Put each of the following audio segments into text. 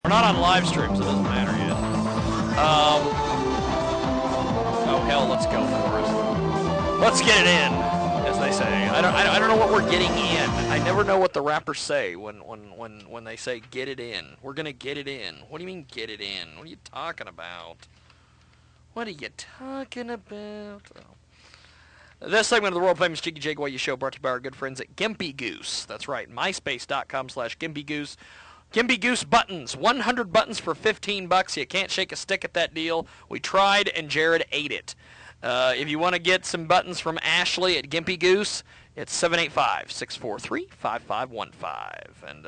We're not on live streams, it doesn't matter yet. Oh hell, let's go for it. Let's get it in, as they say. I don't know what we're getting in. I never know what the rappers say when they say get it in. We're gonna get it in. What do you mean get it in? What are you talking about? What are you talking about? Oh. This segment of the world-famous Jiggy Jaguar show brought to you by our good friends at Gimpy Goose. That's right, myspace.com/Gimpy Goose. Gimpy Goose buttons, 100 buttons for $15. You can't shake a stick at that deal. We tried, and Jared ate it. If you want to get some buttons from Ashley at Gimpy Goose, it's 785-643-5515. And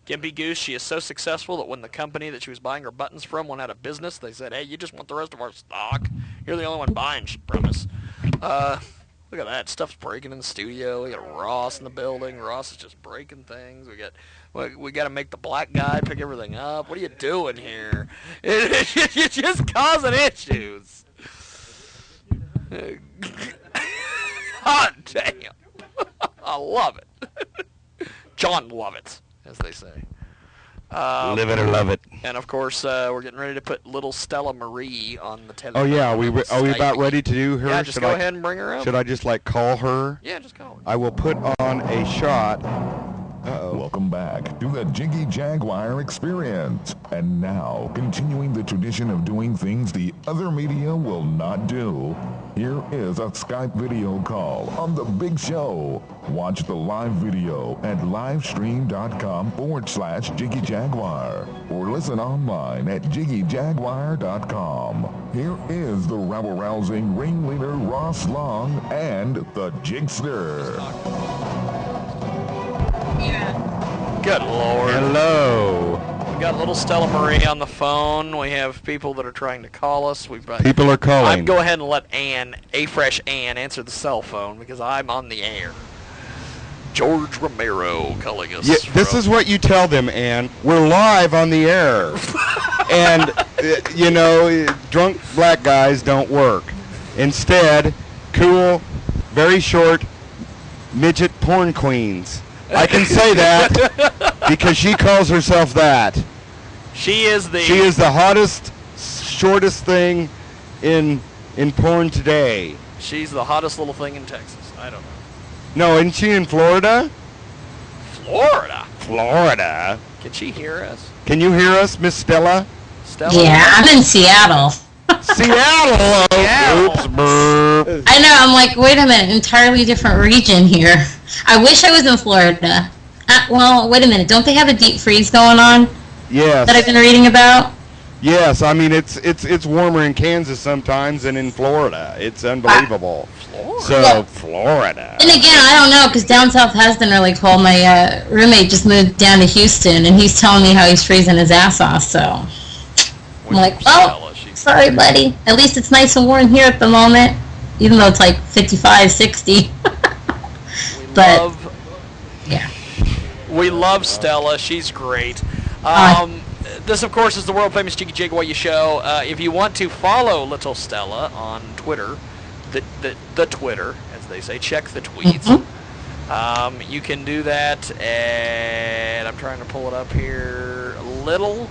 Gimpy Goose, she is so successful that when the company that she was buying her buttons from went out of business, they said, hey, you just want the rest of our stock? You're the only one buying from us. Look at that. Stuff's breaking in the studio. We got Ross in the building. Ross is just breaking things. We got to make the black guy pick everything up. What are you doing here? You're just causing issues. Hot damn. I love it. John Lovitz, as they say. Live it or love it. And of course, we're getting ready to put little Stella Marie on the television. Oh yeah, are we about ready to do her? Yeah, just go ahead and bring her up. Should I just like call her? Yeah, just call her. I will put on a shot. Welcome back to the Jiggy Jaguar experience. And now, continuing the tradition of doing things the other media will not do, here is a Skype video call on The Big Show. Watch the live video at livestream.com/Jiggy Jaguar or listen online at jiggyjaguar.com. Here is the rabble-rousing ringleader Ross Long and the Jigster. Good Lord. Hello. We got little Stella Marie on the phone. We have people that are trying to call us. People are calling. I'd go ahead and let Fresh Ann, answer the cell phone because I'm on the air. George Romero calling us. Yeah, this is what you tell them, Ann. We're live on the air. And, drunk black guys don't work. Instead, cool, very short, midget porn queens. I can say that because she calls herself that. She is the hottest, shortest thing in porn today. She's the hottest little thing in Texas. I don't know. No, isn't she in Florida? Florida? Can she hear us? Can you hear us, Miss Stella? Yeah, I'm in Seattle. Seattle. Oops, burp. I know, I'm like, wait a minute, entirely different region here. I wish I was in Florida. Well, wait a minute, don't they have a deep freeze going on? Yes. That I've been reading about? Yes, I mean, it's warmer in Kansas sometimes than in Florida. It's unbelievable. Florida. And again, I don't know, because down south has been really cold. My roommate just moved down to Houston, and he's telling me how he's freezing his ass off, so I'm like, oh, sorry, buddy. At least it's nice and warm here at the moment, even though it's like 55, 60. We love Stella. She's great. This, of course, is the world-famous Jiggy Jaguar show. If you want to follow little Stella on Twitter, the Twitter, as they say, check the tweets. Mm-hmm. You can do that at, I'm trying to pull it up here, Little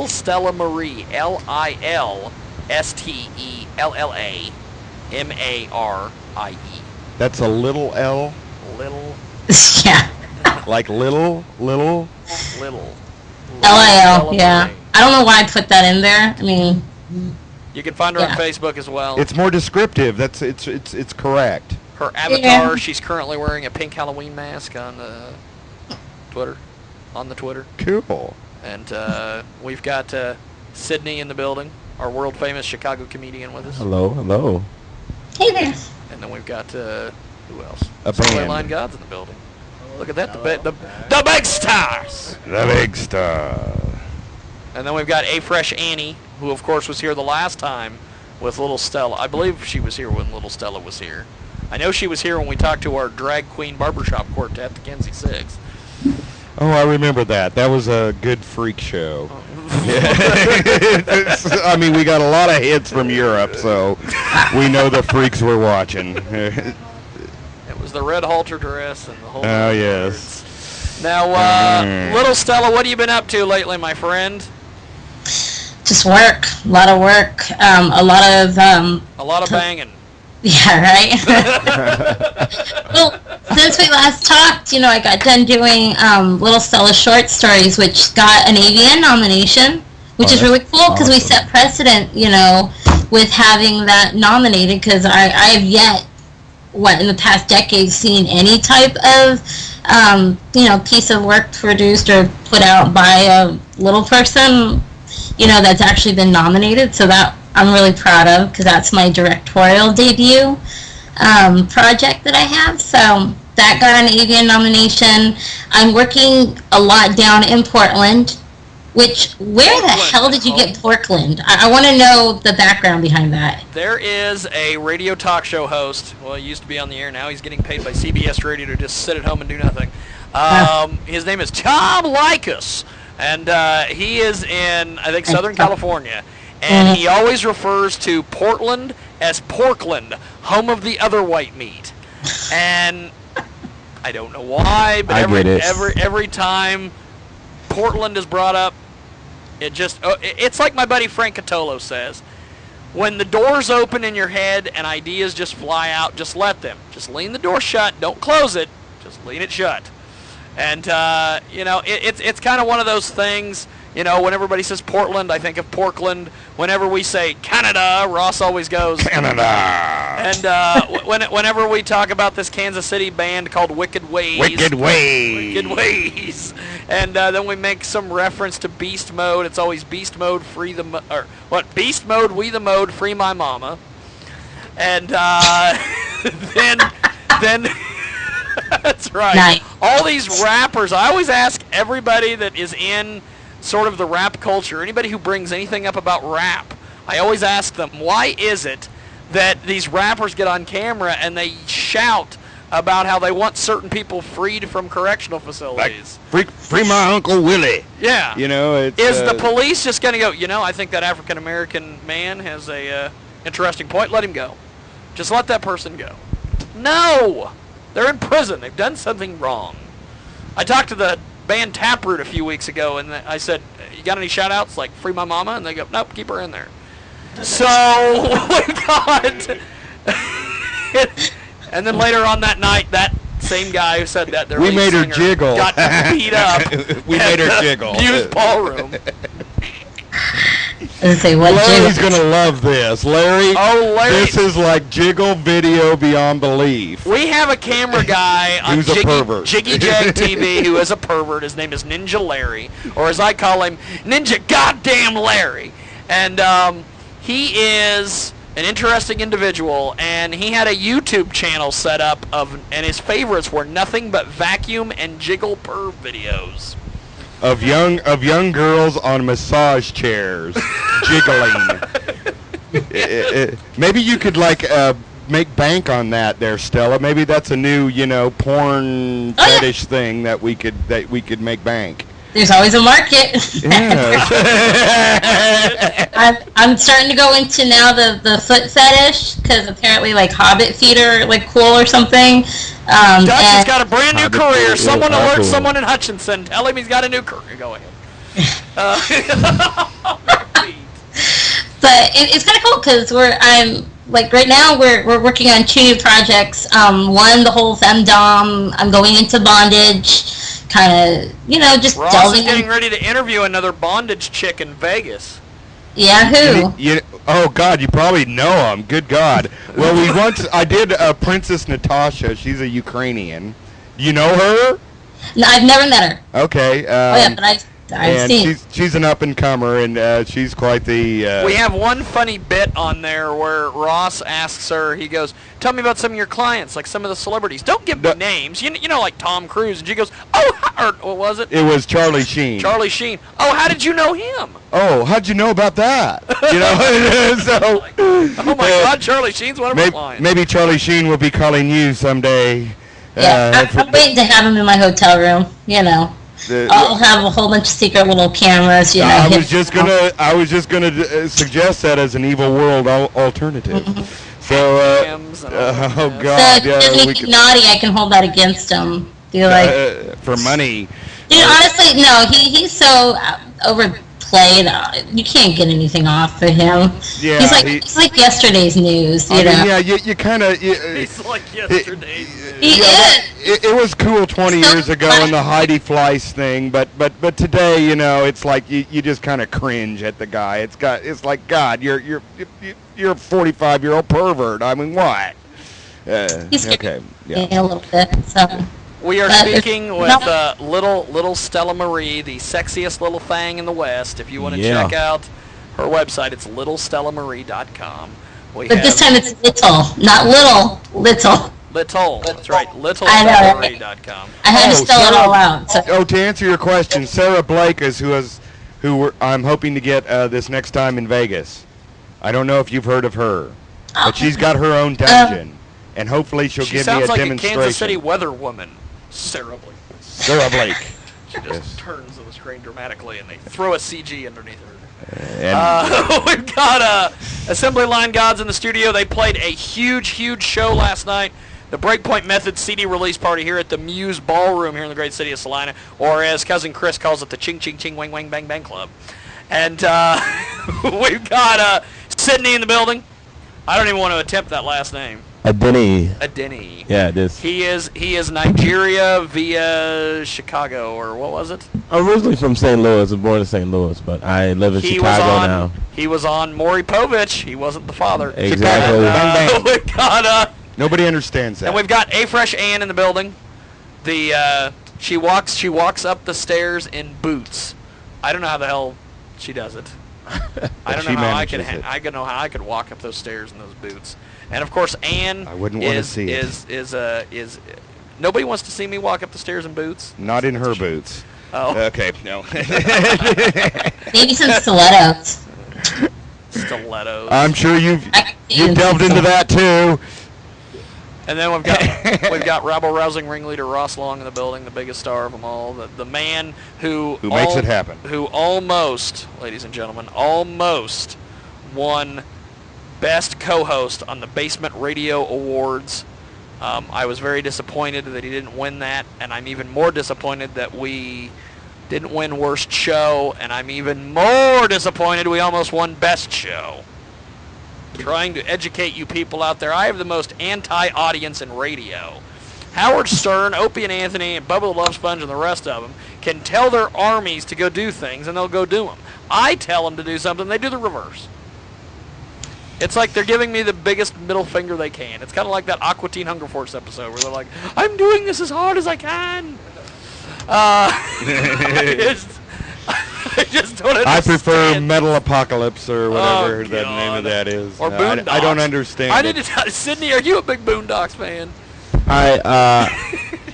Stella Marie, LILSTELLAMARIE. That's a little L? Little. Yeah. Like little. LIL, yeah. I don't know why I put that in there. I mean, you can find her on Facebook as well. It's more descriptive. It's correct. Her avatar, she's currently wearing a pink Halloween mask on Twitter. On the Twitter. Cool. And we've got Sydney in the building, our world famous Chicago comedian with us. Hello. Hey there. And then we've got who else? A band. Line Gods in the building. Look at that, the big stars. The big star. And then we've got Fresh Annie, who of course was here the last time with little Stella. I believe she was here when little Stella was here. I know she was here when we talked to our drag queen barbershop quartet, the Kenzie Six. Oh, I remember that. That was a good freak show. I mean, we got a lot of hits from Europe, so we know the freaks were watching. It was the red halter dress and the whole. Oh, yes. Now, little Stella, what have you been up to lately, my friend? Just work. A lot of work. A lot of banging. Yeah, right? Well, since we last talked, I got done doing Little Stella short stories, which got an AVN nomination, which is really cool because we set precedent, with having that nominated, because I have yet, in the past decade, seen any type of, piece of work produced or put out by a little person, that's actually been nominated. So that I'm really proud of, because that's my directorial debut project that I have. So that got an AVN nomination. I'm working a lot down in Portland, where the hell did you get Portland? I want to know the background behind that. There is a radio talk show host. Well, he used to be on the air. Now he's getting paid by CBS Radio to just sit at home and do nothing. His name is Tom Likas, and he is in, I think, Southern California. And he always refers to Portland as Porkland, home of the other white meat. And I don't know why, but every time Portland is brought up, it's like my buddy Frank Catolo says. When the doors open in your head and ideas just fly out, just let them. Just lean the door shut. Don't close it. Just lean it shut. And, it's kind of one of those things. When everybody says Portland, I think of Portland. Whenever we say Canada, Ross always goes Canada. And whenever we talk about this Kansas City band called Wicked Ways. Wicked Ways. And then we make some reference to Beast Mode. It's always Beast Mode, Beast Mode, we the mode, free my mama. And then that's right. Nice. All these rappers, I always ask everybody that is in sort of the rap culture, anybody who brings anything up about rap, I always ask them, why is it that these rappers get on camera and they shout about how they want certain people freed from correctional facilities? Like, free my Uncle Willie. Yeah. It's... Is the police just going to go, I think that African-American man has a interesting point, let him go. Just let that person go. No! They're in prison. They've done something wrong. I talked to the band Taproot a few weeks ago, and I said, you got any shout-outs, like Free My Mama? And they go, nope, keep her in there. So, we got... and then later on that night, that same guy who said that, we made her jiggle. Got beat up. We made her jiggle. Used ballroom. Larry's going to love this. Larry, this is like jiggle video beyond belief. We have a camera guy on Who's a pervert. Jiggy Jag TV who is a pervert. His name is Ninja Larry, or as I call him, Ninja Goddamn Larry. And he is an interesting individual, and he had a YouTube channel set up and his favorites were nothing but vacuum and jiggle perv videos. Of young girls on massage chairs, jiggling. Maybe you could make bank on that, there, Stella. Maybe that's a new, porn fetish thing that we could make bank. There's always a market. Yes. I'm starting to go into now the foot fetish, because apparently Hobbit feet are cool or something. Dutch has got a brand new career. Someone alert someone in Hutchinson. Tell him he's got a new career. Go ahead. But it's kind of cool because right now we're working on 2 new projects. One, the whole femdom. I'm going into bondage. Kind of, just Ross delving. Is getting ready to interview another bondage chick in Vegas. Yeah, who? Oh God, you probably know him. Good God. Well, I did Princess Natasha. She's a Ukrainian. You know her? No, I've never met her. Okay. But I've seen. She's an up and comer, and she's quite the. We have one funny bit on there where Ross asks her. He goes, "Tell me about some of your clients, like some of the celebrities. Don't give me names. You know, like Tom Cruise." And she goes, "Oh, what was it?" It was Charlie Sheen. Charlie Sheen. Oh, how did you know him? Oh, how'd you know about that? So. Oh my God, Charlie Sheen's one of my clients. Maybe Charlie Sheen will be calling you someday. Yeah, I'm waiting to have him in my hotel room. I'll have a whole bunch of secret little cameras. I was just gonna suggest that as an evil world alternative. So, oh God, so if he doesn't make it naughty, I can hold that against him. Do you for money? honestly, no. He's so overplayed. You can't get anything off of him. Yeah, he's like yesterday's news. You know. Yeah, you kind of. He's like yesterday's news. He is. It was cool 20 years ago in the Heidi Fleiss thing, but today, it's like you just kind of cringe at the guy. It's like, God, you're a 45-year-old pervert. I mean, what? He's okay, yeah. A little bit. So. We are speaking with little Stella Marie, the sexiest little thing in the West. If you want to check out her website, it's littlestellamarie.com. But this time it's little, not little, little. Little, that's right, littlestellamarie.com. I had to spell it all out. So. Oh, to answer your question, Sarah Blake is who I'm hoping to get this next time in Vegas. I don't know if you've heard of her, but she's got her own dungeon, and hopefully she'll give me a demonstration. She sounds like a Kansas City weather woman, Sarah Blake. Sarah Blake. She just turns on the screen dramatically, and they throw a CG underneath her. We've got Assembly Line Gods in the studio. They played a huge show last night. The Breakpoint Method CD release party here at the Muse Ballroom here in the great city of Salina, or as Cousin Chris calls it, the Ching Ching Ching Wang Wang Bang Bang Club. And we've got Sydney in the building. I don't even want to attempt that last name. Adeni. Yeah, it is. He is Nigeria via Chicago, or what was it? I'm originally from St. Louis. I was born in St. Louis, but I live in Chicago now. He was on Maury Povich. He wasn't the father. Exactly. We've got nobody understands that. And we've got A Fresh Ann in the building. She walks up the stairs in boots. I don't know how the hell she does it. I don't know how I could walk up those stairs in those boots. And of course, Ann I wouldn't want to see it. Is nobody wants to see me walk up the stairs in boots. Not in her boots. Oh. Okay, no. Maybe some stilettos. Stilettos. I'm sure you've delved into that too. And then we've got rabble-rousing ringleader Ross Long in the building, the biggest star of them all, the man who makes it happen, who almost, ladies and gentlemen, almost won Best Co-Host on the Basement Radio Awards. I was very disappointed that he didn't win that, and I'm even more disappointed that we didn't win Worst Show, and I'm even more disappointed we almost won Best Show. Trying to educate you people out there. I have the most anti-audience in radio. Howard Stern, Opie and Anthony, and Bubba the Love Sponge and the rest of them can tell their armies to go do things, and they'll go do them. I tell them to do something, they do the reverse. It's like they're giving me the biggest middle finger they can. It's kind of like that Aqua Teen Hunger Force episode where they're like, I'm doing this as hard as I can. I just don't understand. I prefer Metal Apocalypse or whatever the name of that is. Or Boondocks. I don't understand. I need to tell Sydney, are you a big Boondocks fan?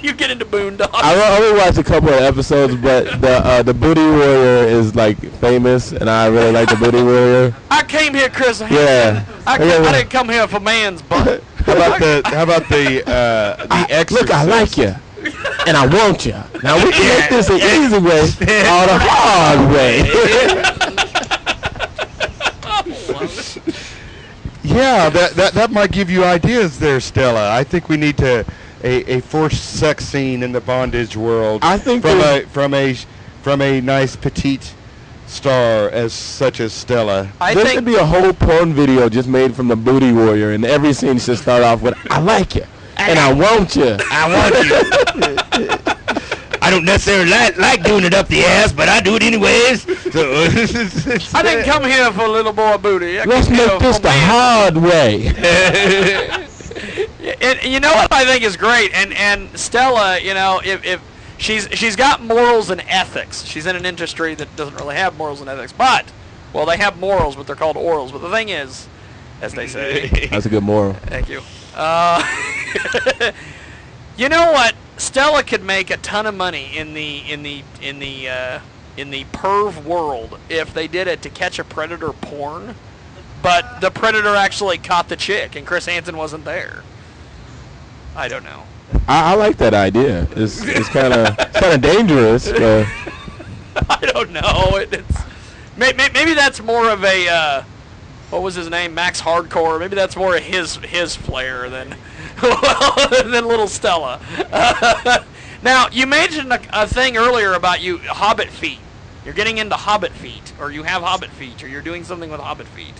You get into Boondocks. I only watched a couple of episodes, but the Booty Warrior is like famous, and I really like the Booty Warrior. I came here, Chris. I didn't come here for man's butt. How about the Exorcist? Look, I like you, and I want you. Now we can make this an easy way or the hard way. Yeah, that might give you ideas there, Stella. I think we need a forced sex scene in the bondage world. I think from a nice petite star as such as Stella. There should be a whole porn video just made from the Booty Warrior, and every scene should start off with "I like you" and "I want you." I want you. I don't necessarily like doing it up the ass, but I do it anyways. So I didn't come here for a little boy booty. Let's make this the hard way. And you know what I think is great, and Stella, you know, if she's got morals and ethics. She's in an industry that doesn't really have morals and ethics, but well, they have morals, but they're called orals. But the thing is, as they say, that's a good moral. Thank you. You know what? Stella could make a ton of money in the perv world if they did it to catch a predator porn, but the predator actually caught the chick and Chris Hansen wasn't there. I don't know. I like that idea. It's kind of dangerous. But I don't know. Maybe that's more of a what was his name? Max Hardcore. Maybe that's more of his flair than little Stella. Now, you mentioned a thing earlier about you hobbit feet. You're getting into hobbit feet, or you have hobbit feet, or you're doing something with hobbit feet.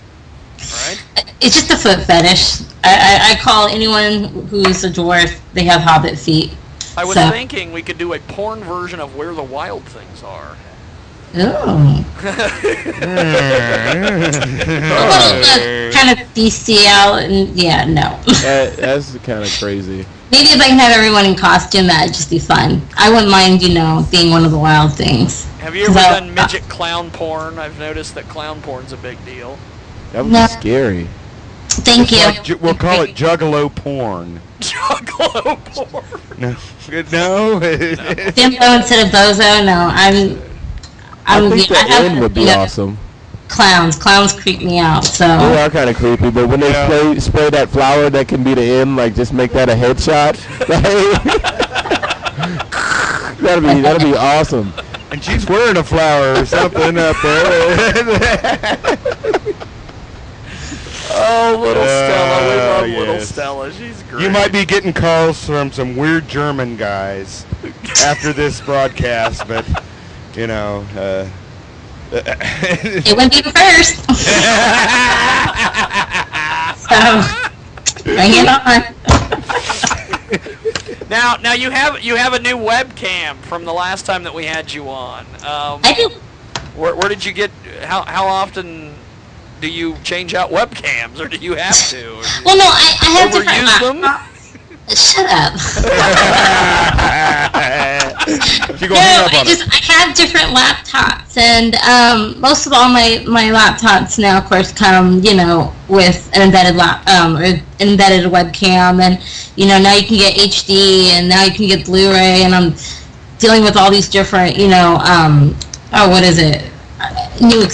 Right? It's just a foot fetish. I call anyone who's a dwarf, they have hobbit feet. I was thinking we could do a porn version of Where the Wild Things Are. Ooh. Kind of bestial, and yeah, no. That's kind of crazy. Maybe if I can have everyone in costume, that'd just be fun. I wouldn't mind, being one of the wild things. Have you ever done midget clown porn? I've noticed that clown porn's a big deal. That would be scary. Thank you. We'll call it juggalo porn. Juggalo porn? No. Dimbo instead of bozo? No, I think the end would be awesome. Clowns creep me out, so. They are kind of creepy, but when they spray that flower that can be the end, like just make that a headshot. That'd be awesome. And she's wearing a flower or something up there. Oh, little Stella. We love little Stella. She's great. You might be getting calls from some weird German guys after this broadcast, but, it wouldn't be the first. So, bring it on. Now you have a new webcam from the last time that we had you on. I do. Where did you get? How often do you change out webcams, or do you have to? Well, no, I have overuse them. Shut up. I have different laptops, and most of all my laptops now, of course, come with an embedded embedded webcam, and now you can get HD, and now you can get Blu-ray, and I'm dealing with all these different what is it? New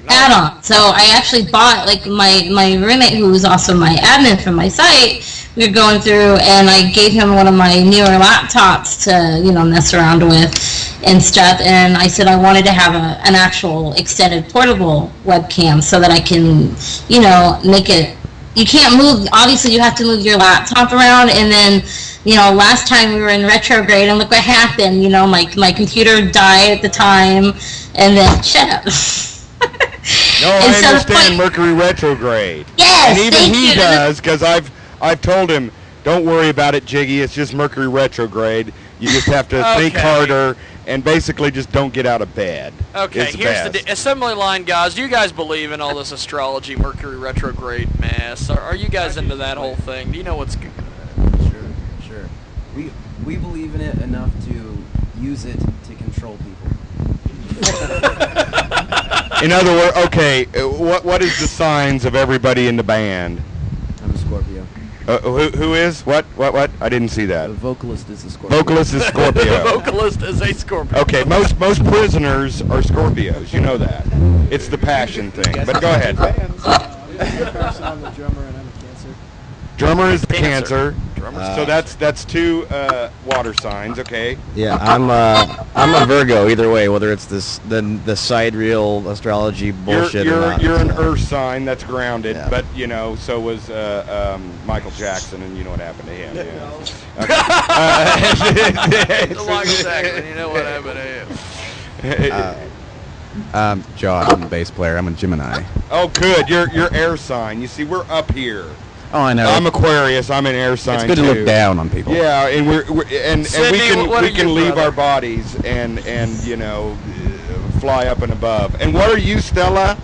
add-on. So I actually bought, my roommate, who was also my admin for my site, we were going through, and I gave him one of my newer laptops to, mess around with and stuff, and I said I wanted to have an actual extended portable webcam so that I can, make it, you can't move, obviously you have to move your laptop around, and then, last time we were in retrograde, and look what happened, my computer died at the time, and then, shut up. No, I understand Mercury retrograde. Yes, and even he does, because I've told him, don't worry about it, Jiggy. It's just Mercury retrograde. You just have to think harder and basically just don't get out of bed. Okay, here's the assembly line, guys. Do you guys believe in all this astrology, Mercury retrograde mess? Are you guys into that whole thing? Do you know what's good? Sure. We believe in it enough to use it to control people. In other words, okay, what is the signs of everybody in the band? I'm a Scorpio. Who is? What? I didn't see that. The vocalist is a Scorpio. Vocalist is Scorpio. The vocalist is a Scorpio. Okay, most prisoners are Scorpios. You know that. It's the passion thing. But go ahead. I'm the drummer and I'm a Cancer. Drummer is the Cancer. So that's two water signs. Okay. Yeah, I'm a Virgo. Either way, whether it's the sidereal astrology bullshit or not. You're an Earth sign. That's grounded. Yeah. But so was Michael Jackson, and you know what happened to him. Yeah. Michael Jackson, you know what happened to him. John, I'm a bass player. I'm a Gemini. Oh, good. You're air sign. You see, we're up here. Oh, I know. I'm Aquarius. I'm an air sign. It's good to look down on people. Yeah, and Sydney, we can leave our bodies and fly up and above. And what are you, Stella?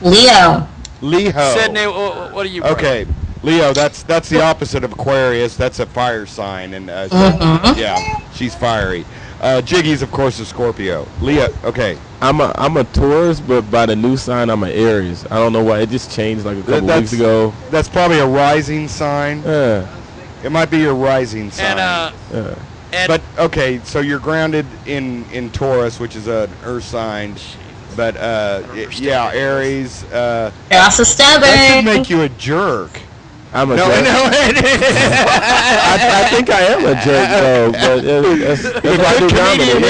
Leo. Sydney, what are you? Okay, Leo. That's the opposite of Aquarius. That's a fire sign, and yeah, she's fiery. Jiggy's, of course, a Scorpio. Leo, okay. I'm a Taurus, but by the new sign, I'm an Aries. I don't know why. It just changed like a couple weeks ago. That's probably a rising sign. Yeah. It might be your rising sign. And but, okay, so you're grounded in Taurus, which is an earth sign. But, yeah, Aries. You're also stubborn. That should make you a jerk. I'm a no, jerk. No, I think I am a jerk, though. But that's why I do comedy.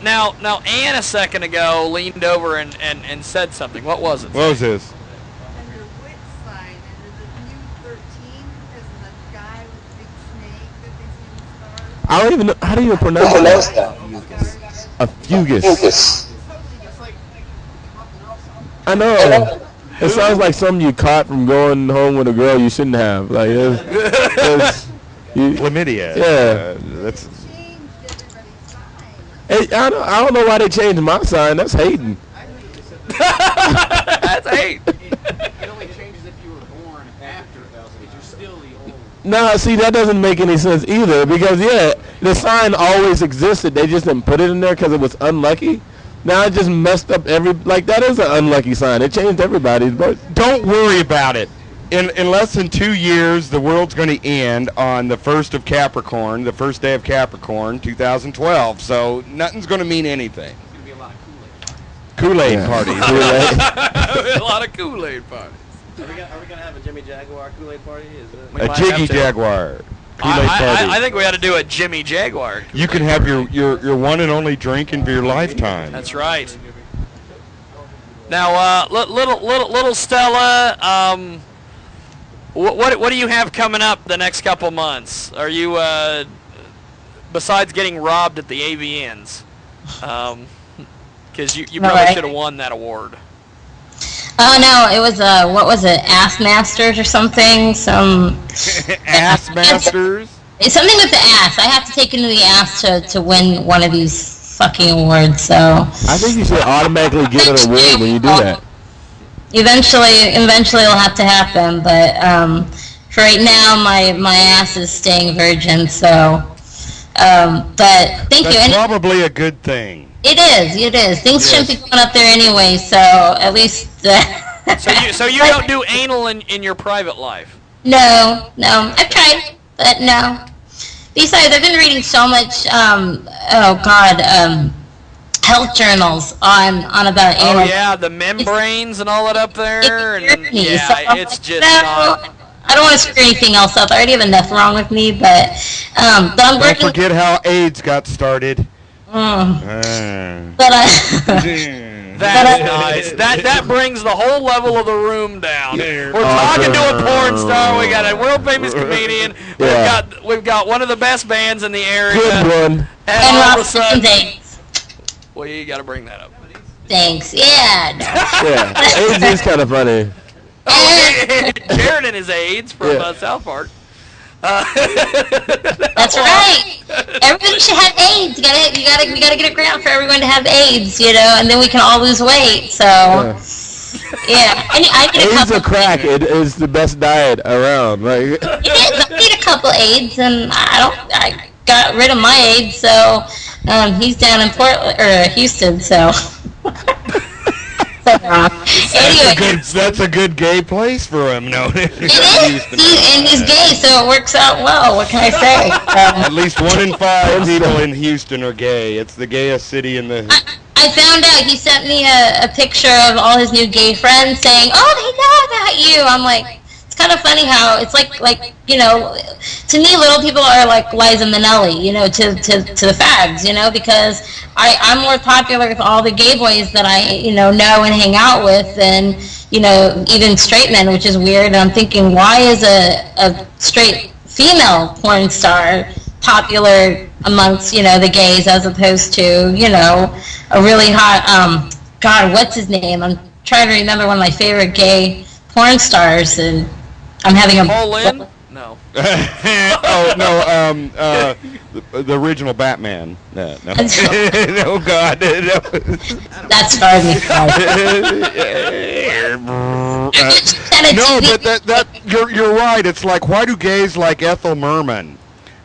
Now, Ann a second ago leaned over and said something. What was it? What was this? Under which sign? Under the new 13, because of the guy with the big snake. I don't even know. How do you pronounce that? A fugus. I know. It sounds like something you caught from going home with a girl you shouldn't have. Like chlamydia. Yeah. That's. Hey, I don't know why they changed my sign. That's hating. That's hate. It only changes if you were born after though, because you're still the old. No, see, that doesn't make any sense either. Because the sign always existed. They just didn't put it in there because it was unlucky. Now it just messed up that is an unlucky sign. It changed everybody's, but Don't worry about it. In less than 2 years, the world's going to end on the 1st of Capricorn, the first day of Capricorn, 2012. So nothing's going to mean anything. There's gonna be a lot of Kool-Aid. Kool-Aid parties. A lot of Kool-Aid parties. Are we gonna have a Jimmy Jaguar Kool-Aid party? Is it? We A might Jiggy have to. Jaguar. Kool-Aid party. I think we ought to do a Jimmy Jaguar. You can have your one and only drinking for your lifetime. That's right. Now, little Stella, what do you have coming up the next couple months? Are you besides getting robbed at the AVNs? Because you probably should have won that award. Oh no, it was what was it? Ass Masters or something? Ass Masters. It's something with the ass. I have to take into the ass to win one of these fucking awards. So I think you should automatically get an award when you do that. Eventually it'll have to happen. But for right now, my ass is staying virgin. So, but thank you. That's probably a good thing. It is. Things shouldn't be going up there anyway, so at least... So you don't do anal in your private life? No. I've tried, but no. Besides, I've been reading so much, health journals on about anal. Oh, yeah, the membranes and all that up there? It's just not... I don't want to screw anything else up. I already have enough wrong with me, but I'm Don't working... forget how AIDS got started. But That's nice. That brings the whole level of the room down. We're talking to a porn star. We got a world famous comedian. We've got one of the best bands in the area. Good one. And all of a sudden, thanks. well, you got to bring that up. Thanks. Yeah. Yeah, AIDS is kind of funny. Jared and his AIDS from South Park. That's right. Everybody should have AIDS. We gotta get a grant for everyone to have AIDS, and then we can all lose weight. So, yeah. I need a AIDS couple. or crack, it is the best diet around. Right? It is. I need a couple AIDS, and I got rid of my AIDS, so he's down in Houston, so. Anyway, That's a good gay place for him. No, it is. And he's gay, so it works out well. What can I say? At least 1 in 5 people in Houston are gay. It's the gayest city in the. I found out he sent me a picture of all his new gay friends saying, "Oh, they know about you." I'm like, it's kind of funny how it's like to me, little people are like Liza Minnelli, to the fags, because I'm more popular with all the gay boys that I know and hang out with than even straight men, which is weird. And I'm thinking, why is a straight female porn star popular amongst the gays as opposed to a really hot God, what's his name? I'm trying to remember one of my favorite gay porn stars, and I'm having a... Paul Lynn? No. Oh, no, the original Batman. No. Oh, God. No. That scarred me. No, but you're right. It's like, why do gays like Ethel Merman?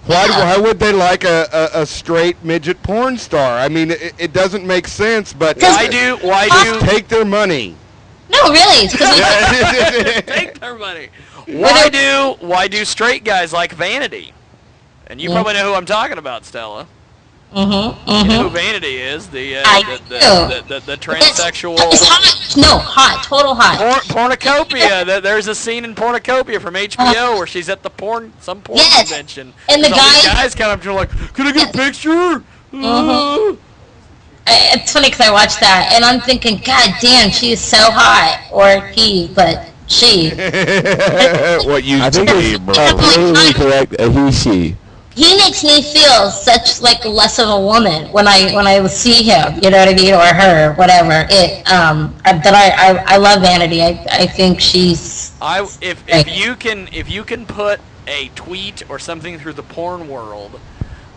Why would they like a straight midget porn star? I mean, it doesn't make sense, but... Why do... Take their money. No, really. It's because take their money. Why do straight guys like vanity? And you probably know who I'm talking about, Stella. Mm-hmm. You know who Vanity is? The transsexual. Hot, total hot. Pornocopia. There's a scene in Pornocopia from HBO where she's at some porn convention. And the guys come up to her like, "Can I get a picture?" It's funny because I watched that and I'm thinking, God damn, she is so hot, or he, but she. What you I think it's politically correct. He, she. he makes me feel such like less of a woman when I see him, you know what I mean, or her, whatever. I love Vanity. I think she's. If you can put a tweet or something through the porn world,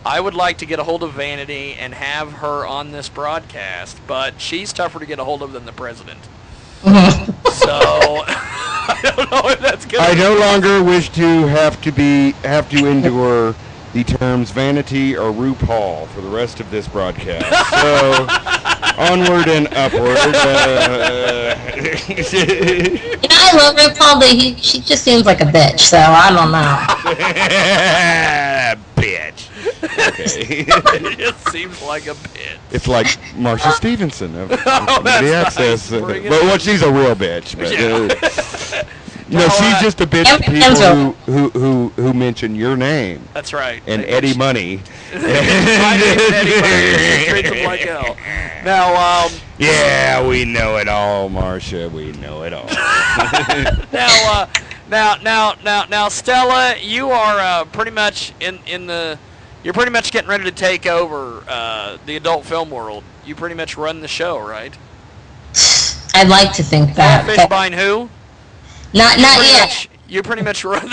I would like to get a hold of Vanity and have her on this broadcast, but she's tougher to get a hold of than the president. So I don't know if that's good. I no longer wish to have to endure the terms vanity or RuPaul for the rest of this broadcast. So onward and upward. I love RuPaul, but she just seems like a bitch. So I don't know. Bitch. Okay. It just seems like a bitch. It's like Marsha Stevenson of the Access. Nice. Well, she's a real bitch. But, yeah. She's just a bitch to people who mention your name. That's right. And Eddie Money. My name's Eddie Money. Treats him like hell. Now, yeah, we know it all, Marsha. We know it all. Now, Stella, you are pretty much you're pretty much getting ready to take over the adult film world. You pretty much run the show, right? I'd like to think that. Fishbein who? Not yet. You pretty much run.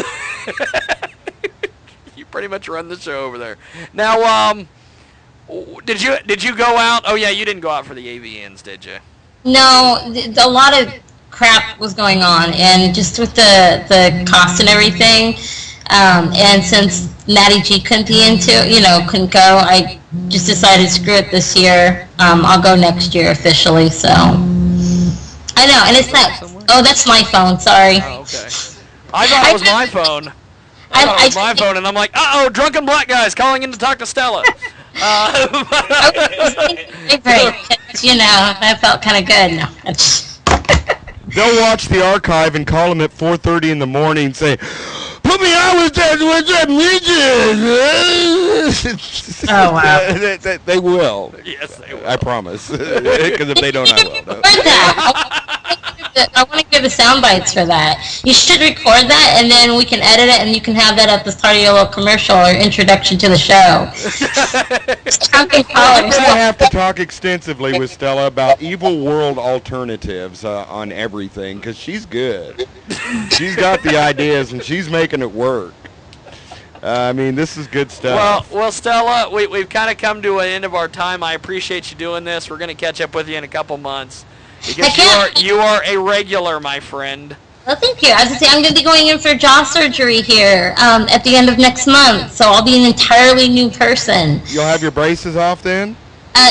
You pretty much run the show over there. Now, did you go out? Oh yeah, you didn't go out for the AVNs, did you? No, a lot of crap was going on, and just with the cost and everything, and since Maddie G couldn't couldn't go, I just decided screw it this year. I'll go next year officially. So I know, and it's not. Oh, that's my phone. Sorry. Oh, okay. I thought it was my phone. I thought it was my phone, and I'm like, uh-oh, drunken black guys calling in to talk to Stella. That felt kind of good. No. They'll watch the archive and call him at 4:30 in the morning and say, "Put me on with that midget." Oh wow. They will. Yes, they will. I promise. Because if they don't, I will. I want to give the sound bites for that. You should record that, and then we can edit it, and you can have that as part of your little commercial or introduction to the show. I'm going to have to talk extensively with Stella about evil world alternatives on everything, because she's good. She's got the ideas, and she's making it work. I mean, this is good stuff. Well, Stella, we've kind of come to an end of our time. I appreciate you doing this. We're going to catch up with you in a couple months. Because you are a regular, my friend. Well, thank you. As I say, I'm going to be going in for jaw surgery here at the end of next month, so I'll be an entirely new person. You'll have your braces off then?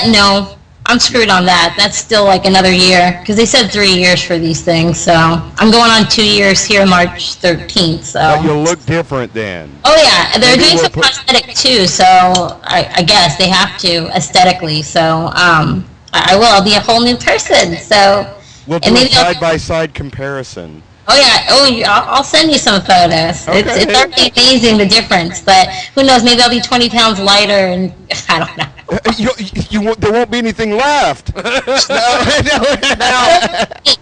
No. I'm screwed on that. That's still like another year, because they said 3 years for these things, so I'm going on 2 years here March 13th, so. But you'll look different then. Oh, yeah. They're doing some prosthetic, too, so I guess they have to, aesthetically, so, I will. I'll be a whole new person. So we'll do a side-by-side comparison. Oh yeah. Oh, I'll send you some photos. Okay. It's already amazing the difference. But who knows? Maybe I'll be 20 pounds lighter, and I don't know. There won't be anything left. No.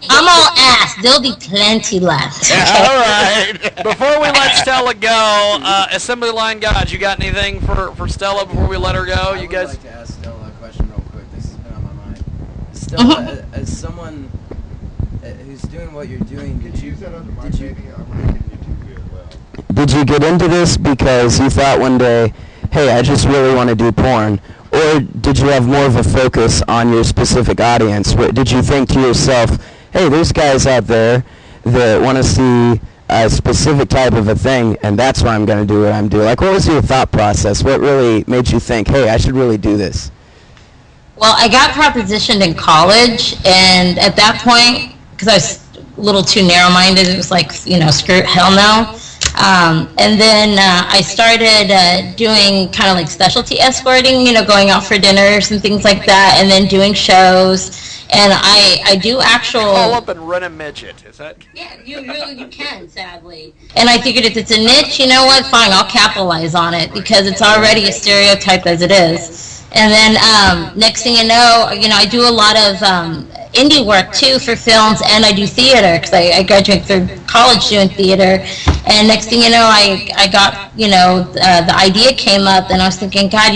I'm all ass. There'll be plenty left. Okay? All right. Before we let Stella go, Assembly Line Gods, you got anything for Stella before we let her go? You guys. I would like to ask Stella a question real quick. This has been on my mind. Stella, as someone who's doing what you're doing, did you get into this because you thought one day, hey, I just really want to do porn? Or did you have more of a focus on your specific audience? Did you think to yourself, hey, there's guys out there that want to see a specific type of a thing, and that's why I'm going to do what I'm doing? Like, what was your thought process? What really made you think, hey, I should really do this? Well, I got propositioned in college, and at that point, because I was a little too narrow-minded, it was like, screw it, hell no. And then I started doing kind of like specialty escorting, going out for dinners and things like that, and then doing shows. And I do actual... Call up and run a midget, is that... Yeah, you can, sadly. And I figured if it's a niche, you know what, fine, I'll capitalize on it, because it's already a stereotype as it is. And then next thing you know, I do a lot of indie work too for films, and I do theater because I graduated through college doing theater. And next thing you know, I got, the idea came up, and I was thinking, God,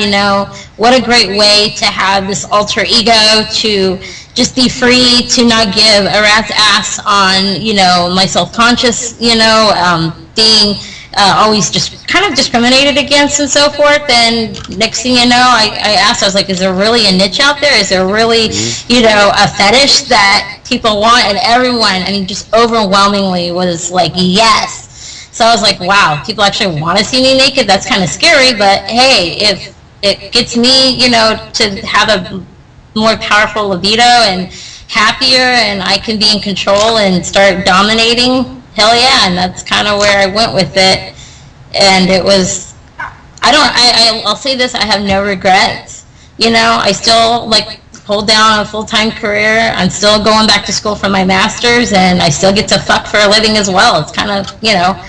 what a great way to have this alter ego, to just be free, to not give a rat's ass on, my self-conscious, being always just kind of discriminated against and so forth. And next thing you know, I asked, I was like, is there really a niche out there? Is there really, a fetish that people want? And everyone, just overwhelmingly was like, yes. So I was like, wow, people actually want to see me naked? That's kind of scary, but hey, if it gets me, to have a more powerful libido and happier, and I can be in control and start dominating, hell yeah. And that's kind of where I went with it. And it was, I'll say this, I have no regrets. I still hold down a full-time career. I'm still going back to school for my master's, and I still get to fuck for a living as well. It's kind of,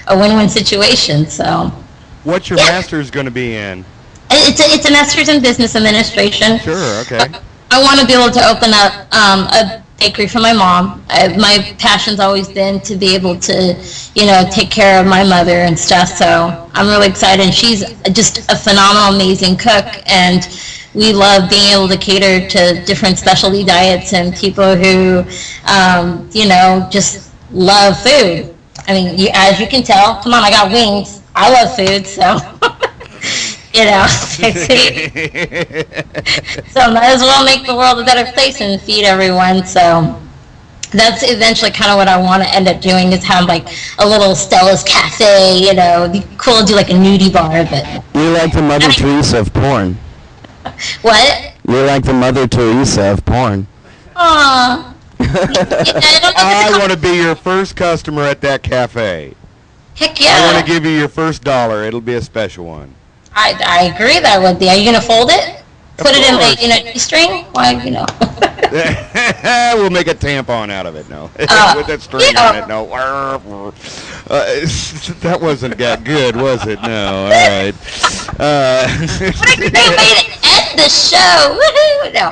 a win-win situation. So what's your master's going to be in? It's a master's in business administration. Sure, okay. I want to be able to open up a bakery for my mom. My passion's always been to be able to, take care of my mother and stuff. So I'm really excited. And she's just a phenomenal, amazing cook. And we love being able to cater to different specialty diets and people who, just love food. As you can tell, come on, I got wings. I love food, so... so might as well make the world a better place and feed everyone. So that's eventually kind of what I want to end up doing, is have a little Stella's Cafe, it'd be cool to do a nudie bar. But you're like the Mother Teresa of porn. What? You're like the Mother Teresa of porn. Aww. I want to be your first customer at that cafe. Heck yeah. I want to give you your first $1. It'll be a special one. I agree that would be. Are you going to fold it? Put it in a G-string? Why, We'll make a tampon out of it, no. With that string on it, no. That wasn't that good, was it? No, all right. What a great way to end the show. Woohoo! No.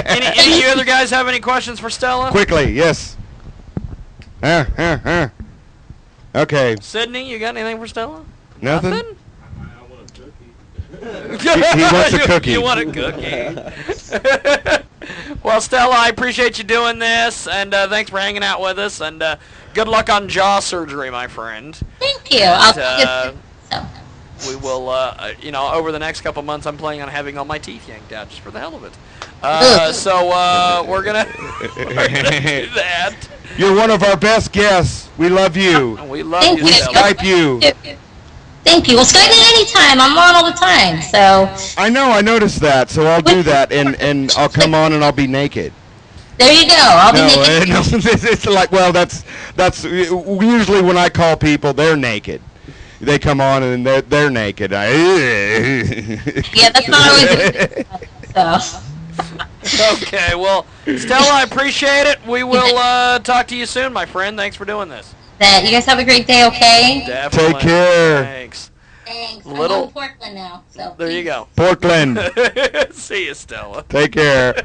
Any of you other guys have any questions for Stella? Quickly, yes. Okay. Sydney, you got anything for Stella? Nothing? He wants a cookie. You want a cookie. Well, Stella, I appreciate you doing this, and thanks for hanging out with us, and good luck on jaw surgery, my friend. Thank you. We will, over the next couple months, I'm planning on having all my teeth yanked out just for the hell of it. So we're gonna do that. You're one of our best guests. We love you. We love you. We Skype you. Thank you. Well, Skype me anytime. I'm on all the time, so. I know. I noticed that, so I'll do that, and I'll come on and I'll be naked. There you go. I'll be naked. No, it's like, well, that's usually when I call people, they're naked. They come on and they're naked. Yeah, that's not always. So. Okay, well, Stella, I appreciate it. We will talk to you soon, my friend. Thanks for doing this. You guys have a great day, okay? Definitely. Take care. Thanks. Thanks. I'm going to Portland now. So there you go. Portland. See you, Stella. Take care.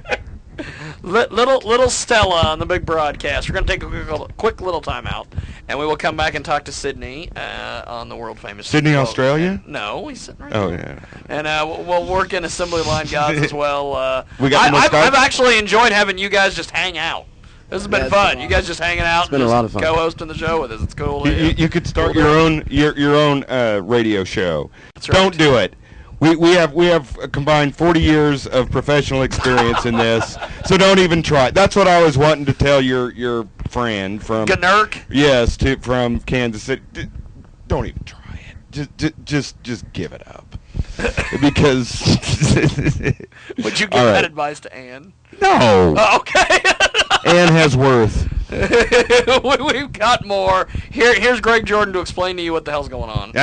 Little Stella on the big broadcast. We're going to take a quick little time out, and we will come back and talk to Sydney on the world famous Sydney, Australia? No, he's sitting right here. And we'll work in assembly line gods as well. I've actually enjoyed having you guys just hang out. This has been fun. You guys just hanging out. It's been a lot of fun. Co-hosting the show with us. It's cool. You could start your own radio show. That's right. Don't do it. We have combined 40 years of professional experience in this, so don't even try. That's what I was wanting to tell your friend from Gnurk. Yes, from Kansas City. Don't even try it. Just give it up. Because would you give that advice to Ann? No. Okay. Ann has worth. We've got more. Here's Greg Jordan to explain to you what the hell's going on. Keep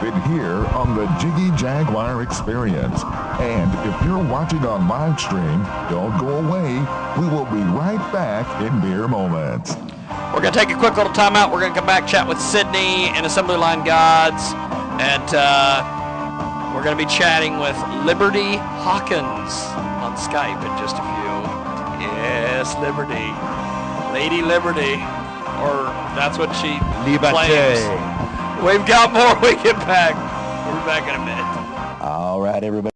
it here on the Jiggy Jaguar Experience. And if you're watching on live stream, don't go away. We will be right back in mere moments. We're going to take a quick little time out. We're going to come back, chat with Sydney and Assembly Line Gods. And we're going to be chatting with Liberty Hawkins on Skype in just a few. Yes, Liberty. Lady Liberty, or that's what she Liberté. claims. We've got more. We get back. We're back in a minute. All right, everybody.